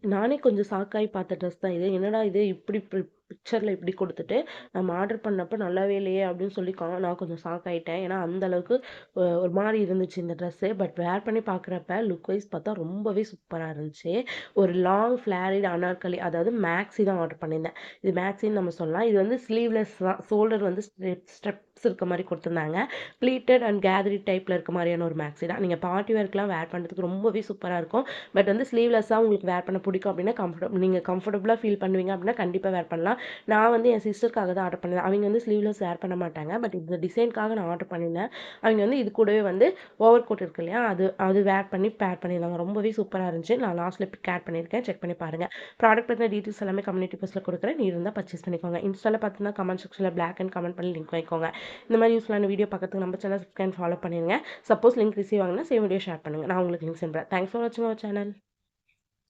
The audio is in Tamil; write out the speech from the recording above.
நானே கொஞ்சம் ஷாக்காயி பார்த்த ட்ரெஸ் தான் இது. என்னடா இது இப்படி பிக்சர்ல இப்படி குடுத்துட்டு, நம்ம ஆர்டர் பண்ணப்ப நல்லாவே இல்லையே அப்படின்னு சொல்லி நான் கொஞ்சம் ஷாக் ஆயிட்டேன். ஏன்னா அந்த அளவுக்கு ஒரு மாரி இருந்துச்சு இந்த ட்ரெஸ்ஸு. பட் வேர் பண்ணி பார்க்குறப்ப லுக் வைஸ் பார்த்தா ரொம்பவே சூப்பரா இருந்துச்சு. ஒரு லாங் ஃப்ளேரிட் அனார்கலி அதாவது மேக்ஸி தான் ஆர்டர் பண்ணியிருந்தேன். இது மேக்ஸின்னு நம்ம சொல்லலாம். இது வந்து ஸ்லீவ்லெஸ் தான். ஷோல்டர் வந்து ஸ்ட்ரெப்ஸ் இருக்க மாரி குடுத்துருந்தாங்க. ப்ளீட்டட் அண்ட் கேதரிங் டைப்ல இருக்க மாரியான ஒரு மேக்ஸி தான். நீங்க பார்ட்டி வேர்க்குலாம் வேர் பண்றதுக்கு ரொம்பவே சூப்பரா இருக்கும். பட் வந்து ஸ்லீவ்லெஸ்ஸா உங்களுக்கு வேர் பண்ண பிடிக்கும் அப்படின்னா நீங்க கம்ஃபர்டபுளா ஃபீல் பண்ணுவீங்க அப்படின்னா கண்டிப்பா வேர் பண்ணலாம். நான் வந்து என் சிஸ்டருக்காக தான் ஆர்டர் பண்ணேன். அவங்க வந்து ஸ்லீவ்லெஸ் வேர் பண்ண மாட்டாங்க. பட் இந்த டிசைனுக்காக நான் ஆர்டர் பண்ணியிருந்தேன். அவங்க வந்து இது கூடவே வந்து ஓவர் கோட் இருக்கு இல்லையா? அது அது வேர் பண்ணி பேர் பண்ணியிருந்தாங்க. ரொம்பவே சூப்பரா இருந்துச்சு. நான் லாஸ்ட்ல பிக் ஆட் பண்ணியிருக்கேன். செக் பண்ணி பாருங்க. ப்ராடக்ட் பத்தின டீட்டெயில்ஸ் எல்லாமே கம்யூனிட்டி போஸ்ட்ல குடுக்குறேன். நீ இருந்தா பர்ச்சேஸ் பண்ணிக்கோங்க. இன்ஸ்டால பார்த்தீங்கன்னா கமெண்ட் செக்ஷன்ல பிளாக் அண்ட் கமெண்ட் பண்ணி லிங்க் வாங்கிக்கோங்க. இந்த மாதிரி யூஸ்ஃபுல்லான வீடியோ பார்க்கறதுக்கு நம்ம சேனல் சப்ஸ்கிரைப் ஃபாலோ பண்ணிருங்க. சப்போஸ் லிங்க் ரிசீவ் ஆகலனா சேம் வீடியோ ஷேர் பண்ணுங்க. நான் உங்களுக்கு லிங்க் சென்ட் பண்றேன். தேங்க்ஸ் ஃபார் வாட்சிங் அவர் சேனல்.